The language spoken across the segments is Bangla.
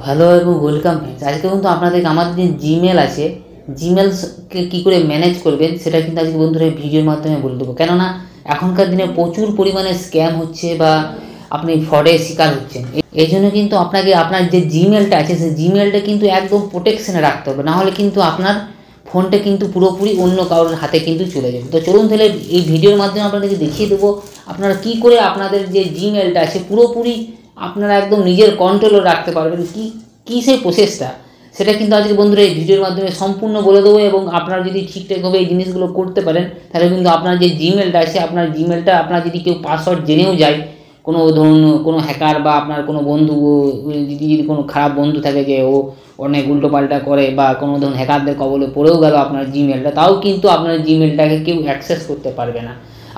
হ্যালো এবং ওয়েলকাম ফ্রেন্ডস। আজকে কিন্তু আপনাদেরকে আমাদের যে জিমেল আছে, জিমেলকে কী করে ম্যানেজ করবেন সেটা কিন্তু আজকে বন্ধুরা ভিডিওর মাধ্যমে বলে দেবো। কেননা এখনকার দিনে প্রচুর পরিমাণে স্ক্যাম হচ্ছে বা আপনি ফ্রডের শিকার হচ্ছেন। এই জন্য কিন্তু আপনাকে আপনার যে জিমেলটা আছে সেই জিমেলটা কিন্তু একদম প্রোটেকশনে রাখতে হবে, নাহলে কিন্তু আপনার ফোনটা কিন্তু পুরোপুরি অন্য কারোর হাতে কিন্তু চলে যাবে। তো চলুন তাহলে এই ভিডিওর মাধ্যমে আপনাদেরকে দেখিয়ে দেবো আপনারা কী করে আপনাদের যে জিমেলটা আছে পুরোপুরি আপনারা একদম নিজের কন্ট্রোলে রাখতে পারবেন। কী সেই প্রসেসটা সেটা কিন্তু আজকে বন্ধুরা এই ভিডিওর মাধ্যমে সম্পূর্ণ বলে দেবো। এবং আপনারা যদি ঠিকঠাকভাবে এই জিনিসগুলো করতে পারেন তাহলে কিন্তু আপনার যে জিমেলটা আছে, আপনার জিমেলটা আপনার যদি কেউ পাসওয়ার্ড জেনেও যায়, কোনো ধরুন কোনো হ্যাকার বা আপনার কোনো বন্ধু যদি কোনো খারাপ বন্ধু থাকে যে ও অনেক উল্টোপাল্টা করে বা কোনো ধরুন হ্যাকারদের কবলে পড়েও গেল আপনার জিমেলটা, তাও কিন্তু আপনার জিমেলটাকে কেউ অ্যাক্সেস করতে পারবে না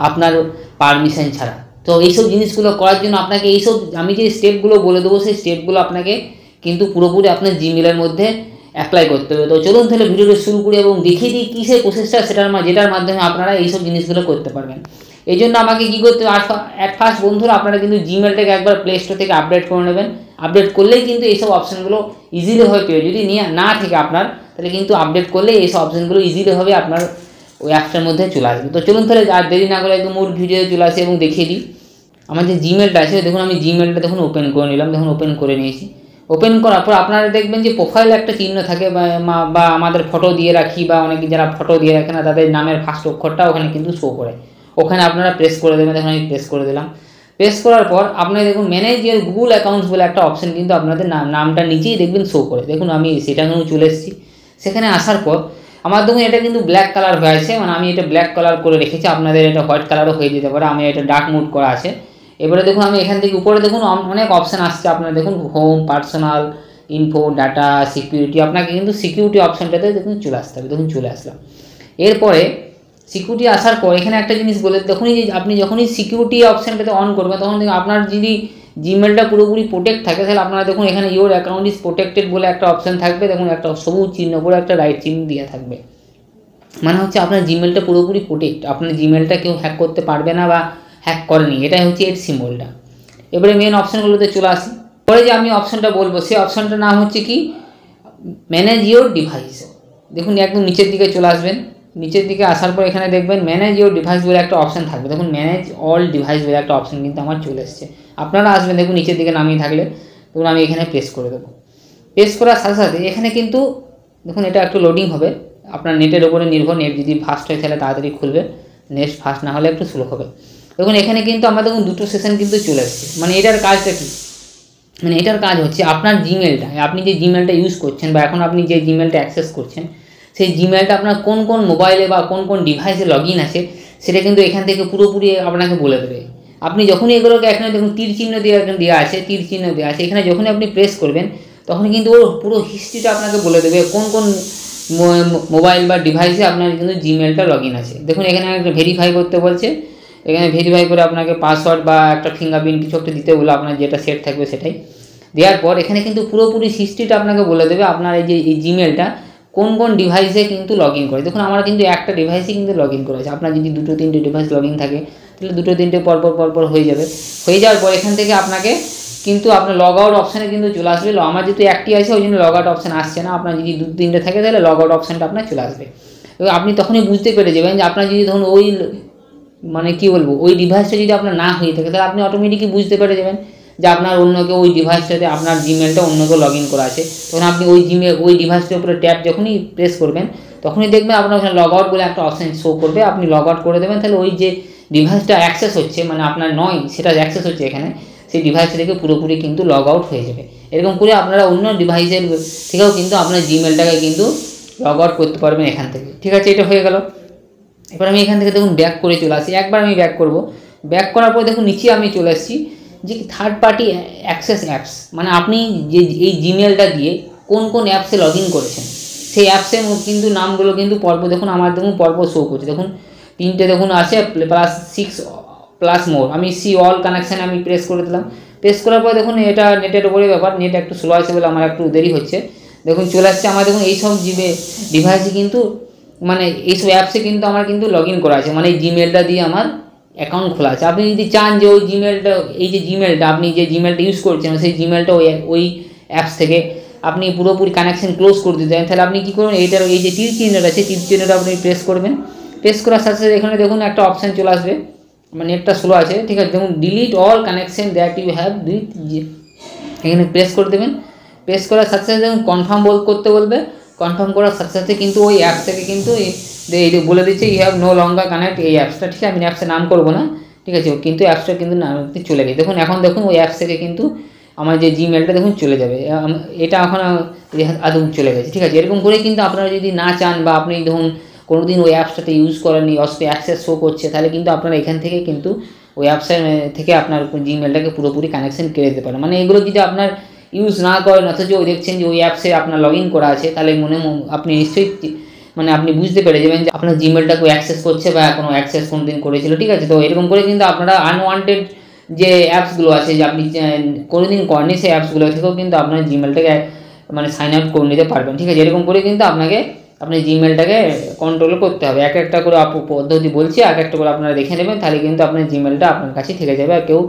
আপনার পারমিশন ছাড়া। তো এইসব জিনিসগুলো করার জন্য আপনাকে এইসব আমি যে স্টেপগুলো বলে দেবো সেই স্টেপগুলো আপনাকে কিন্তু পুরোপুরি আপনার জিমেলের মধ্যে অ্যাপ্লাই করতে হবে। তো চলুন তাহলে ভিডিওটা শুরু করি এবং দেখিয়ে দিই কী সেই প্রসেসটা যেটার মাধ্যমে আপনারা এইসব জিনিসগুলো করতে পারবেন। এই জন্য আমাকে কী করতে হবে, অ্যাট ফার্স্ট বন্ধুরা আপনারা কিন্তু জিমেলটাকে একবার প্লে স্টোর থেকে আপডেট করে নেবেন। আপডেট করলেই কিন্তু এইসব অপশানগুলো ইজিলি হয়ে পেয়ে, যদি নিয়ে না থেকে আপনার তাহলে কিন্তু আপডেট করলে এইসব অপশানগুলো ইজিলি হবে আপনার ওই অ্যাপসটার মধ্যে চলে আসবে। তো চলুন তাহলে আর দেরি না করে একদম মূল ভিডিও চলে আসে এবং দেখিয়ে দিই আমার যে জিমেলটা আছে। দেখুন আমি জিমেলটা দেখুন ওপেন করে নিলাম, দেখুন ওপেন করে নিয়েছি। ওপেন করার পর আপনারা দেখবেন যে প্রোফাইলে একটা চিহ্ন থাকে বা আমাদের ফটো দিয়ে রাখি বা অনেকে যারা ফটো দিয়ে রাখে না তাদের নামের ফার্স্ট অক্ষরটা ওখানে কিন্তু শো করে, ওখানে আপনারা প্রেস করে দেবেন। দেখুন আমি প্রেস করে দিলাম। প্রেস করার পর আপনারা দেখুন ম্যানেজ ইওর গুগল অ্যাকাউন্টস বলে একটা অপশান কিন্তু আপনাদের নামটা নিচেই দেখবেন শো করে। দেখুন আমি সেটা কিন্তু চলে এসেছি। সেখানে আসার পর আমার দেখুন এটা কিন্তু ব্ল্যাক কালার হয়ে আছে, মানে আমি এটা ব্ল্যাক কালার করে রেখেছি, আপনাদের এটা হোয়াইট কালারও হয়ে যেতে পারে, আমি এটা ডার্ক মুড করা আছে। এবারে দেখুন আমি এখান থেকে উপরে দেখুন অনেক অপশান আসছে, আপনারা দেখুন home, personal, info, data, security. আপনাকে কিন্তু সিকিউরিটি অপশানটাতে দেখুন চলে আসতে হবে। দেখুন চলে আসলাম। এরপরে সিকিউরিটি আসার পর এখানে একটা জিনিস বলে দেখুন, যে আপনি যখনই সিকিউরিটি অপশানটাতে অন করবেন তখন দেখুন আপনার যদি জিমেলটা পুরোপুরি প্রোটেক্ট থাকে তাহলে আপনারা দেখুন এখানে ইওর অ্যাকাউন্ট ইজ প্রোটেক্টেড বলে একটা অপশান থাকবে। দেখুন একটা সবুজ চিহ্ন করে একটা রাইট চিহ্ন দেওয়া থাকবে, মানে হচ্ছে আপনার জিমেলটা পুরোপুরি প্রোটেক্ট, আপনার জিমেলটা কেউ হ্যাক করতে পারবে না বা হ্যাক করেনি, এটাই হচ্ছে এর সিম্বলটা। এবারে মেন অপশানগুলোতে চলে আসি। পরে যে আমি অপশানটা বলবো সেই অপশানটার নাম হচ্ছে কি ম্যানেজ ইওর ডিভাইস। দেখুন একদম নিচের দিকে চলে আসবেন। নিচের দিকে আসার পর এখানে দেখবেন ম্যানেজ ইওর ডিভাইস বলে একটা অপশান থাকবে। দেখুন ম্যানেজ অল ডিভাইস বলে একটা অপশান কিন্তু আমার চলে এসছে। আপনারা আসবেন দেখুন নিচের দিকে নামিয়ে থাকলে, দেখুন আমি এখানে প্রেস করে দেবো। প্রেস করার সাথে সাথে এখানে কিন্তু দেখুন এটা একটু লোডিং হবে, আপনার নেটের ওপরে নির্ভর, নেট যদি ফাস্ট হয় তাহলে তাড়াতাড়ি খুলবে, নেট ফাস্ট না হলে একটু স্লো হবে। দেখুন এখানে কিন্তু আমরা দেখুন দুটো সেশন কিন্তু চলে এসছে। মানে এটার কাজটা কী, মানে এটার কাজ হচ্ছে আপনার জিমেলটা, আপনি যে জিমেলটা ইউজ করছেন বা এখন আপনি যে জিমেলটা অ্যাক্সেস করছেন সেই জিমেলটা আপনার কোন কোন মোবাইলে বা কোন কোন ডিভাইসে লগ ইন আছে সেটা কিন্তু এখান থেকে পুরোপুরি আপনাকে বলে দেবে। আপনি যখনই এগুলোকে এখানে দেখুন তীর চিহ্ন দেওয়া আছে, তীর চিহ্ন দেওয়া আছে, এখানে যখনই আপনি প্রেস করবেন তখন কিন্তু ওর পুরো হিস্ট্রিটা আপনাকে বলে দেবে কোন কোন মোবাইল বা ডিভাইসে আপনার কিন্তু জিমেলটা লগ ইন আছে। দেখুন এখানে একটা ভেরিফাই করতে বলছে, এখানে ভেরিফাই করে আপনাকে পাসওয়ার্ড বা একটা ফিঙ্গারপ্রিন্ট কিছু একটা দিতে বলে, আপনার যেটা সেট থাকবে সেটাই দেওয়ার পর এখানে কিন্তু পুরোপুরি হিস্ট্রিটা আপনাকে বলে দেবে আপনার এই যে এই জিমেলটা কোন কোন ডিভাইসে কিন্তু লগ ইন করে। দেখুন আমার কিন্তু একটা ডিভাইসে কিন্তু লগ ইন করেছে, আপনার যদি দুটো তিনটে ডিভাইস লগ ইন থাকে তাহলে দুটো তিনটে পরপর হয়ে যাবে। হয়ে যাওয়ার পর এখান থেকে আপনাকে কিন্তু আপনার লগ আউট অপশানে কিন্তু চলে আসবে। আমার যেহেতু একটি আছে ওই জন্য লগ আউট অপশান আসছে না, আপনার যদি দু তিনটে থাকে তাহলে লগ আউট অপশানটা আপনার চলে আসবে। এবং আপনি তখনই বুঝতে পেরে যাবেন যে আপনার যদি ধরুন ওই মানে কী বলবো ওই ডিভাইসটা যদি আপনার না হয়ে থাকে তাহলে আপনি অটোমেটিকই বুঝতে পেরে যাবেন যে আপনার অন্য কেউ ওই ডিভাইসটাতে আপনার জিমেলটা অন্য কেউ লগ ইন করা আছে। তখন আপনি ওই ডিভাইসটার উপরে ট্যাপ যখনই প্রেস করবেন তখনই দেখবেন আপনার ওখানে লগ আউট বলে একটা অপশান শো করবে, আপনি লগ আউট করে দেবেন। তাহলে ওই যে ডিভাইসটা অ্যাক্সেস হচ্ছে মানে আপনার নয় সেটা অ্যাক্সেস হচ্ছে এখানে, সেই ডিভাইস থেকে পুরোপুরি কিন্তু লগ আউট হয়ে যাবে। এরকম করে আপনারা অন্য ডিভাইসের থেকেও কিন্তু আপনার জিমেলটাকে কিন্তু লগ আউট করতে পারবেন এখান থেকে। ঠিক আছে, এটা হয়ে গেল। এবার আমি এখান থেকে দেখুন ব্যাক করে চলে আসি। একবার আমি ব্যাক করব, ব্যাক করার পর দেখুন নিচে আমি চলে আসছি যে থার্ড পার্টি অ্যাক্সেস অ্যাপস, মানে আপনি যে এই জিমেলটা দিয়ে কোন কোন অ্যাপসে লগ ইন করেছেন সেই অ্যাপসের কিন্তু নামগুলো কিন্তু পরপর দেখুন আমার দেখুন পরপর শো করছে। দেখুন তিনটে দেখুন আছে +6 মোর, আমি সি অল কানেকশানে আমি প্রেস করে দিলাম। প্রেস করার পর দেখুন এটা নেটের ওপরে ব্যাপার, নেট একটু স্লো আছে বলে আমার একটু দেরি হচ্ছে। দেখুন চলে আসছে আমার, দেখুন এইসব ডিভাইসে কিন্তু মানে এইসব অ্যাপসে কিন্তু আমার কিন্তু লগ ইন করা আছে, মানে এই জিমেলটা দিয়ে আমার অ্যাকাউন্ট খোলা আছে। আপনি যদি চান যে ওই জিমেলটা এই যে জিমেলটা আপনি যে জিমেলটা ইউজ করছেন সেই জিমেলটা ওই অ্যাপস থেকে আপনি পুরোপুরি কানেকশন ক্লোজ করে দিতে চান, তাহলে আপনি কী করবেন, এইটার এই যে তীর চিহ্নটা আছে, তীর চিহ্নটা আপনি প্রেস করবেন। প্রেস করার সাথে সাথে এখানে দেখুন একটা অপশান চলে আসবে, মানে নেটটা স্লো আছে, ঠিক আছে, দেখুন delete all connection that you have with, এখানে প্রেস করে দেবেন। প্রেস করার সাথে সাথে দেখুন কনফার্ম করতে বলবে। কনফার্ম করার সাথে সাথে কিন্তু ওই অ্যাপ থেকে কিন্তু এই বলে দিচ্ছে you have no longer connect এই অ্যাপসটা, ঠিক আছে, আমি অ্যাপসের নাম করবো না, ঠিক আছে, কিন্তু অ্যাপসটা কিন্তু নাম চলে গেছে। দেখুন এখন দেখুন ওই অ্যাপস থেকে কিন্তু আমার যে জিমেলটা দেখুন চলে যাবে, এটা এখন আদৌ চলে গেছে, ঠিক আছে। এরকম করে কিন্তু আপনারা যদি না চান বা আপনি ধরুন কোনো দিন ওই অ্যাপসটাতে ইউজ করেননি, অ্যাক্সেস শো করছে, তাহলে কিন্তু আপনারা এখান থেকে কিন্তু ওই অ্যাপসের থেকে আপনার জিমেলটাকে পুরোপুরি কানেকশন কেড়ে দিতে পারেন। মানে এগুলো যদি আপনার ইউজ না করেন অথচ ওই দেখছেন যে ওই অ্যাপসে আপনার লগ ইন করা আছে, তাহলে আপনি নিশ্চয়ই মানে আপনি বুঝতে পেরে যাবেন যে আপনার জিমেলটাকে অ্যাক্সেস করছে বা কোনো অ্যাক্সেস কোনো দিন করেছিল, ঠিক আছে। তো এরকম করে কিন্তু আপনারা আনওয়ান্টেড যে অ্যাপসগুলো আছে যে আপনি কোনো দিন করেনি, সেই অ্যাপসগুলো থেকেও কিন্তু আপনার জিমেলটাকে মানে সাইন আউট করে নিতে পারবেন, ঠিক আছে। এরকম করে কিন্তু আপনাকে আপনি জিমেলটাকে কন্ট্রোল করতে হবে। এক একটা করে পদ্ধতি বলছি, এক একটা করে আপনারা দেখে নেবেন, তাহলে কিন্তু আপনার জিমেলটা আপনার কাছে থেকে যাবে আর কেউ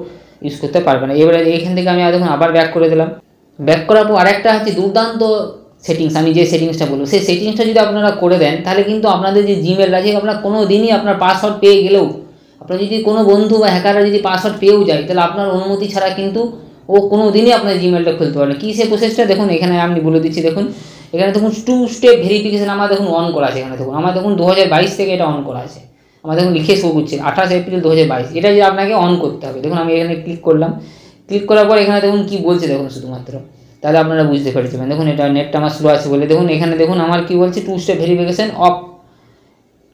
ইউজ করতে পারবে না। এবারে এইখান থেকে আমি দেখুন আবার ব্যাক করে দিলাম। ব্যাক করার পর আরেকটা হচ্ছে দুর্দান্ত সেটিংস, আমি যে সেটিংসটা বলবো সেই সেটিংসটা যদি আপনারা করে দেন, তাহলে কিন্তু আপনাদের যে জিমেল আছে আপনার কোনো দিনই আপনার পাসওয়ার্ড পেয়ে গেলেও, আপনার যদি কোনো বন্ধু বা হ্যাকাররা যদি পাসওয়ার্ড পেয়েও যায়, তাহলে আপনার অনুমতি ছাড়া কিন্তু ও কোনো দিনই আপনার জিমেলটা খুলতে পারে না। কী সে প্রসেসটা দেখুন এখানে আমি বলে দিচ্ছি। দেখুন এখানে দেখুন 2 স্টেপ ভেরিফিকেশান আমার দেখুন অন করা আছে। এখানে দেখুন আমার দেখুন 2022 থেকে এটা অন করা আছে, আমার দেখুন লিখে শো করছে 28 এপ্রিল 2022, এটা যে আপনাকে অন করতে হবে। দেখুন আমি এখানে ক্লিক করলাম, ক্লিক করার পর এখানে দেখুন কী বলছে দেখুন শুধুমাত্র, তাহলে আপনারা বুঝতে পেরেছিলেন। দেখুন এটা নেটটা আমার স্লো আছে বলে, দেখুন এখানে দেখুন আমার কী বলছে 2 step verification of,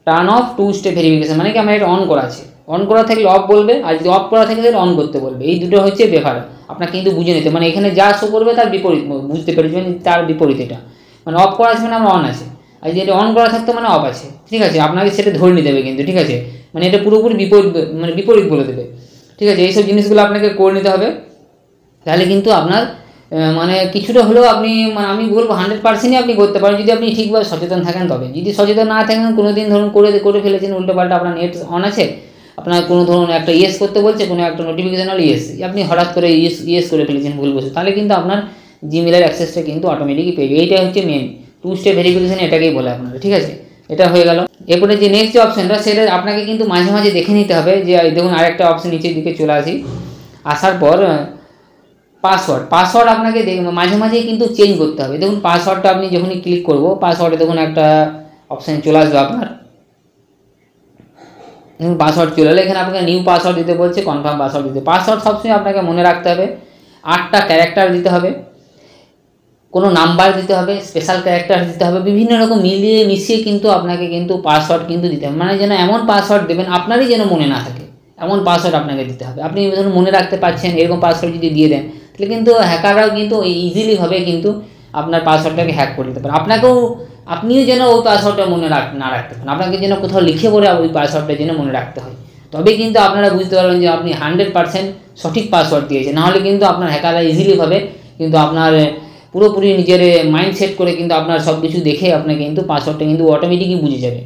turn off 2 step verification, মানে কি আমার এটা অন করা আছে। অন করা থাকলে অফ বলবে, আর যদি অফ করা থাকে তাহলে অন করতে বলবে। এই দুটো হচ্ছে ব্যাপার, আপনাকে কিন্তু বুঝে নিতে, মানে এখানে যা শো করবে তার বিপরীত বুঝতে পেরেছিলেন, তার বিপরীত এটা, মানে অফ করা আছে মানে আমার অন আছে, আর যদি অন করা থাকতো মানে অফ আছে, ঠিক আছে। আপনাকে সেটা ধরে নিতে দেবে কিন্তু, ঠিক আছে, মানে এটা পুরোপুরি বিপরীত বলে দেবে, ঠিক আছে। এইসব জিনিসগুলো আপনাকে করে নিতে হবে, তাহলে কিন্তু আপনার মানে কিছুটা হলেও আপনি, মানে আমি বলবো 100%ই আপনি করতে পারেন যদি আপনি ঠিকভাবে সচেতন থাকেন তবে। যদি সচেতন না থাকেন, কোনো দিন ধরুন করে ফেলেছেন উল্টোপাল্টা, আপনার নেট অন আছে, আপনার কোনো ধরুন একটা ইয়েস করতে বলছে, কোনো একটা নোটিফিকেশান হলো ইয়েস, আপনি হঠাৎ করে ইয়েস করে ফেলেছেন ভুলবশত, তাহলে কিন্তু আপনার জিমেলের অ্যাক্সেসটা কিন্তু অটোমেটিকই পেয়ে যাবে। এইটা হচ্ছে মেন 2 স্টেপ ভেরিফিকেশান, এটাকেই বলে আপনারা, ঠিক আছে। এটা হয়ে গেল। এরপরে যে নেক্সট যে অপশানটা, সেটা আপনাকে কিন্তু মাঝে মাঝে দেখে নিতে হবে। যে দেখুন আরেকটা অপশান নিচের দিকে চলে আসি, আসার পর পাসওয়ার্ড আপনাকে মাঝে মাঝেই কিন্তু চেঞ্জ করতে হবে। দেখুন পাসওয়ার্ডটা আপনি যখনই ক্লিক করবো, পাসওয়ার্ডে দেখুন একটা অপশান চলে আসবে আপনার, দেখুন পাসওয়ার্ড চলে এলে এখানে আপনাকে নিউ পাসওয়ার্ড দিতে বলছে, কনফার্ম পাসওয়ার্ড দিতে। পাসওয়ার্ড সবসময় আপনাকে মনে রাখতে হবে, 8টা ক্যারেক্টার দিতে হবে, কোনো নাম্বার দিতে হবে, স্পেশাল ক্যারেক্টার দিতে হবে, বিভিন্ন রকম মিলিয়ে মিশিয়ে কিন্তু আপনাকে কিন্তু পাসওয়ার্ড কিন্তু দিতে হবে। মানে যেন এমন পাসওয়ার্ড দেবেন আপনারই যেন মনে না থাকে, এমন পাসওয়ার্ড আপনাকে দিতে হবে। আপনি ধরুন মনে রাখতে পারছেন, এরকম পাসওয়ার্ড যদি দিয়ে দেন, তাহলে কিন্তু হ্যাকাররাও কিন্তু ইজিলিভাবে কিন্তু আপনার পাসওয়ার্ডটাকে হ্যাক করে দিতে পারে। আপনিও যেন ওই পাসওয়ার্ডটা মনে না রাখতে পারেন, আপনাকে যেন কোথাও লিখে পড়ে ওই পাসওয়ার্ডটা যেন মনে রাখতে হয়, তবে কিন্তু আপনারা বুঝতে পারবেন যে আপনি 100% সঠিক পাসওয়ার্ড দিয়েছেন। নাহলে কিন্তু আপনার হ্যাকাররা ইজিলিভাবে কিন্তু আপনার পুরোপুরি নিজের মাইন্ড সেট করে কিন্তু আপনার সব কিছু দেখে আপনাকে কিন্তু পাসওয়ার্ডটা কিন্তু অটোমেটিকই বুঝে যাবে।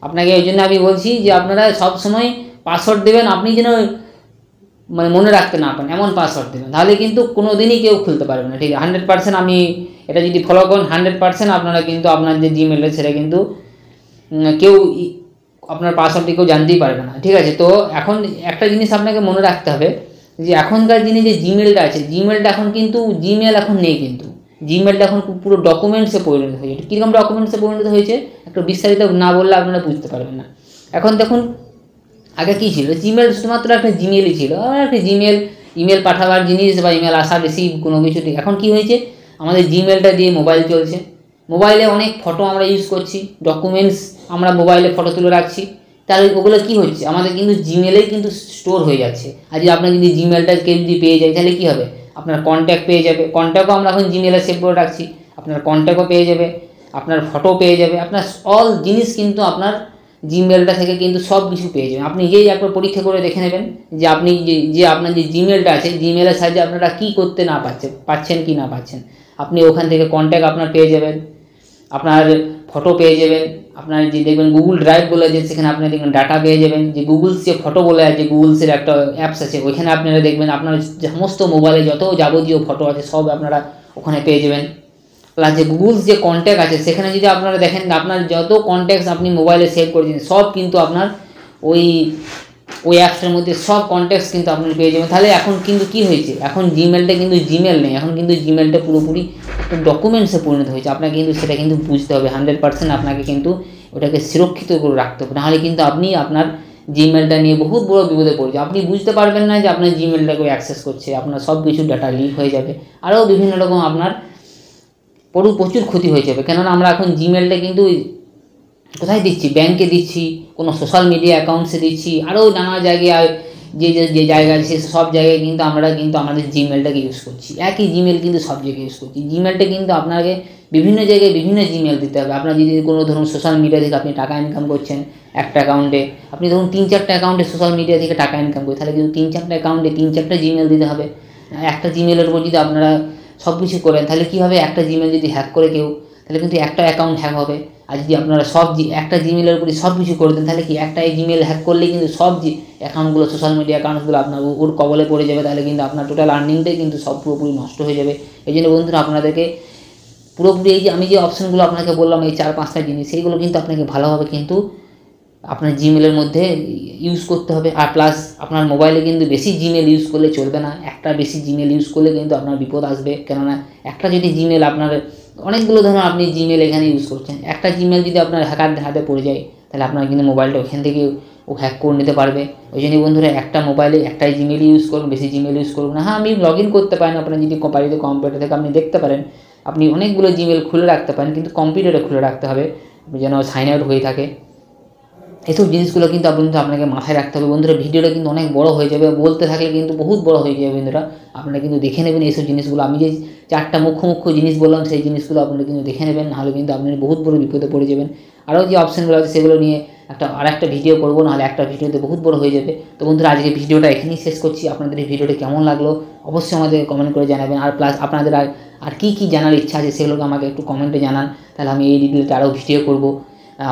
আপনাকে ওই জন্য আমি বলছি যে আপনারা সবসময় পাসওয়ার্ড দেবেন আপনি যেন মানে মনে রাখতে না পারেন, এমন পাসওয়ার্ড দেবেন, তাহলে কিন্তু কোনো দিনই কেউ খুলতে পারবে না, ঠিক আছে। 100% আমি এটা যদি ফলো করেন 100% আপনারা কিন্তু আপনার যে জিমেলে সেটা কিন্তু কেউ আপনার পাসওয়ার্ডটি কেউ জানতেই পারবে না, ঠিক আছে। তো এখন একটা জিনিস আপনাকে মনে রাখতে হবে যে এখনকার দিনে যে জিমেলটা আছে, জিমেলটা এখন কিন্তু জিমেল এখন নেই, কিন্তু জিমেলটা এখন পুরো ডকুমেন্টসে পরিণত হয়েছে। কীরকম ডকুমেন্টসে পরিণত হয়েছে একটু বিস্তারিত না বললে আপনারা বুঝতে পারবেন না। এখন দেখুন আগে কী ছিল, জিমেল শুধুমাত্র একটা জিমেলই ছিল, একটা ইমেল পাঠাবার জিনিস বা ইমেল আসা রিসিভ কোনো কিছু। এখন কি হয়েছে, আমাদের জিমেলটা দিয়ে মোবাইল চলছে, মোবাইলে অনেক ফটো আমরা ইউজ করছি, ডকুমেন্টস আমরা মোবাইলে ফটো তুলে রাখছি, তাহলে ওগুলো কী হচ্ছে আমাদের কিন্তু জিমেলেই কিন্তু স্টোর হয়ে যাচ্ছে। আর যদি আপনার যদি জিমেলটা কেউ যদি পেয়ে যায়, তাহলে কী হবে, আপনার কন্ট্যাক্ট পেয়ে যাবে, কন্ট্যাক্টও আমরা এখন জিমেলে সেভ করে রাখছি, আপনার কন্ট্যাক্টও পেয়ে যাবে, আপনার ফটো পেয়ে যাবে, আপনার অল জিনিস কিন্তু আপনার জিমেলটা থেকে কিন্তু সব কিছু পেয়ে যাবেন। আপনি নিজেই একবার পরীক্ষা করে দেখে নেবেন যে আপনি যে আপনার যে জিমেলটা আছে, জিমেলের সাহায্যে আপনারা কী করতে না পাচ্ছেন কি না পাচ্ছেন। আপনি ওখান থেকে কন্ট্যাক্ট আপনার পেয়ে যাবেন, আপনার ফটো পেয়ে যাবেন, আপনার যে দেখবেন গুগল ড্রাইভ বলে যে সেখানে আপনি দেখবেন ডাটা পেয়ে যাবেন, যে গুগলস যে ফটো বলে আছে, গুগলসের একটা অ্যাপস আছে, ওইখানে আপনারা দেখবেন আপনার সমস্ত মোবাইলে যত যাবতীয় ফটো আছে সব আপনারা ওখানে পেয়ে যাবেন। প্লাস যে গুগলস যে কন্ট্যাক্ট আছে সেখানে যদি আপনারা দেখেন আপনার যত কন্ট্যাক্টস আপনি মোবাইলে সেভ করেছেন সব কিন্তু আপনার ওই অ্যাপসটার মধ্যে সব কন্ট্যাক্টস কিন্তু আপনি পেয়ে যাবেন। তাহলে এখন কিন্তু কি হয়েছে, এখন জিমেলটা কিন্তু জিমেল নেই, এখন কিন্তু জিমেলটা পুরোপুরি একটা ডকুমেন্টসে পরিণত হয়েছে। আপনাকে কিন্তু সেটা কিন্তু বুঝতে হবে 100% আপনাকে কিন্তু ওটাকে সুরক্ষিত করে রাখতে হবে, নাহলে কিন্তু আপনি আপনার জিমেলটা নিয়ে বহুত বড় বিপদে পড়ছে। আপনি বুঝতে পারবেন না যে আপনার জিমেলটাকে অ্যাক্সেস করছে, আপনার সব কিছু ডাটা লিক হয়ে যাবে, আরও বিভিন্ন রকম আপনার প্রচুর ক্ষতি হয়ে যাবে। কেননা আমরা এখন জিমেলটা কিন্তু কোথায় দিচ্ছি, ব্যাংকে দিচ্ছি, কোনো সোশ্যাল মিডিয়া অ্যাকাউন্টসে দিচ্ছি, আরও নানা জায়গায় যে জায়গা আছে সব জায়গায় কিন্তু আমরা কিন্তু আমাদের জিমেলটাকে ইউজ করছি। একই জিমেল কিন্তু সব জায়গায় ইউজ করছি। জিমেলটা কিন্তু আপনাকে বিভিন্ন জায়গায় বিভিন্ন জিমেল দিতে হবে। আপনার যদি কোনো ধরুন সোশ্যাল মিডিয়া থেকে আপনি টাকা ইনকাম করছেন একটা অ্যাকাউন্টে, আপনি ধরুন 3-4টা অ্যাকাউন্টে সোশ্যাল মিডিয়া থেকে টাকা ইনকাম করেন, তাহলে কিন্তু 3-4টা অ্যাকাউন্টে 3-4টা জিমেল দিতে হবে। একটা জিমেলের উপর যদি আপনারা সব কিছু করেন তাহলে কী হবে, একটা জিমেল যদি হ্যাক করে কেউ তাহলে কিন্তু একটা অ্যাকাউন্ট হ্যাক হবে। আর যদি আপনারা একটা জিমেলের উপরে সব কিছু করে দেন তাহলে কি একটা জিমেল হ্যাক করলে কিন্তু সব অ্যাকাউন্টগুলো সোশ্যাল মিডিয়া অ্যাকাউন্টসগুলো আপনার ওর কবলে পড়ে যাবে। তাহলে কিন্তু আপনার টোটাল আর্নিংটাই কিন্তু সব পুরোপুরি নষ্ট হয়ে যাবে। এই জন্য বন্ধুরা আপনাদেরকে পুরোপুরি এই যে আমি যে অপশানগুলো আপনাকে বললাম এই 4-5টা জিনিস, সেইগুলো কিন্তু আপনাকে ভালোভাবে কিন্তু আপনার জিমেলের মধ্যে ইউজ করতে হবে। আর প্লাস আপনার মোবাইলে কিন্তু বেশি জিমেল ইউজ করলে চলবে না, একটা বেশি জিমেল ইউজ করলে কিন্তু আপনার বিপদ আসবে। কেননা একটা যদি জিমেল আপনার অনেকগুলো ধরুন আপনি জিমেল এখানে ইউজ করছেন, একটা জিমেল যদি আপনার হ্যাকারদের হাতে পড়ে যায় তাহলে আপনার কিন্তু মোবাইলটা ওখান থেকে ও হ্যাক করে নিতে পারবে। ওই জন্য বন্ধুরা একটা মোবাইলে একটাই জিমেল ইউজ করুন, বেশি জিমেল ইউজ করুন না। হ্যাঁ, আপনি লগ ইন করতে পারেন, আপনার যদি বাড়িতে কম্পিউটার থেকে আপনি দেখতে পারেন, আপনি অনেকগুলো জিমেল খুলে রাখতে পারেন, কিন্তু কম্পিউটারে খুলে রাখতে হবে যেন সাইন আউট হয়ে থাকে। এসব জিনিসগুলো কিন্তু আপনাকে মাথায় রাখতে হবে। বন্ধুরা ভিডিওটা কিন্তু অনেক বড় হয়ে যাবে, বলতে থাকলে কিন্তু বহুত বড় হয়ে যাবে। বন্ধুরা আপনারা কিন্তু দেখে নেবেন এইসব জিনিসগুলো, আমি যে 4টা মুখ্য জিনিস বললাম সেই জিনিসগুলো আপনারা কিন্তু দেখে নেবেন, নাহলে কিন্তু আপনি বহুত বড় বিপদে পড়ে যাবেন। আরও যে অপশানগুলো আছে সেগুলো নিয়ে আরেকটা ভিডিও করবো, নাহলে একটা ভিডিওতে বহুত বড় হয়ে যাবে। তো বন্ধুরা আজকে ভিডিওটা এখানেই শেষ করছি। আপনাদের এই ভিডিওটা কেমন লাগলো অবশ্যই আমাদের কমেন্ট করে জানাবেন। আর প্লাস আপনাদের আর কী জানার ইচ্ছা আছে সেগুলোকে আমাকে একটু কমেন্টে জানান, তাহলে আমি এই রিলেটেড আরও ভিডিও করবো,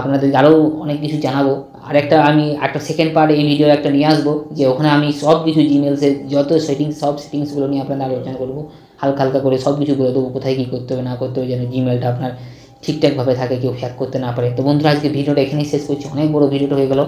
আপনাদের আরও অনেক কিছু জানাবো। আর আমি একটা সেকেন্ড পার্ট এই ভিডিও একটা নিয়ে আসবো, যে ওখানে আমি সব কিছু জিমেলসের যত সব সেটিংসগুলো নিয়ে আপনাদের আলোচনা করবো, হালকা করে সব কিছু বলে দেবো, কোথায় কী করতে হবে না করতে হবে, যেন জিমেলটা আপনার ঠিকঠাকভাবে থাকে, কেউ হ্যাক করতে না পারে। তো বন্ধুরা আজকে ভিডিওটা এখানেই শেষ করছি, অনেক বড় ভিডিওটা হয়ে গেল।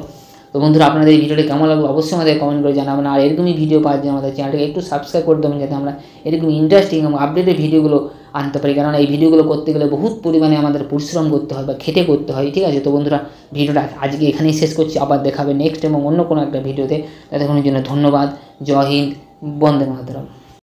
তো বন্ধুরা আপনাদের এই ভিডিওটা কেমন লাগলো অবশ্যই আমাদের কমেন্ট করে জানাবেন। আর এরকমই ভিডিও পাওয়ার জন্য আমাদের চ্যানেলটাকে একটু সাবস্ক্রাইব করে দেবেন, যাতে আমরা এরকম ইন্টারেস্টিং এবং আপডেটেড ভিডিওগুলো আনতে পারি। কারণ এই ভিডিওগুলো করতে গেলে বহুত পরিমাণে আমাদের পরিশ্রম করতে হয় বা খেটে করতে হয়, ঠিক আছে। তো বন্ধুরা ভিডিওটা আজকে এখানেই শেষ করছি, আবার দেখাবে নেক্সট এবং অন্য কোনো একটা ভিডিওতে। ততক্ষণের জন্য ধন্যবাদ। জয় হিন্দ, বন্দে মাতরম।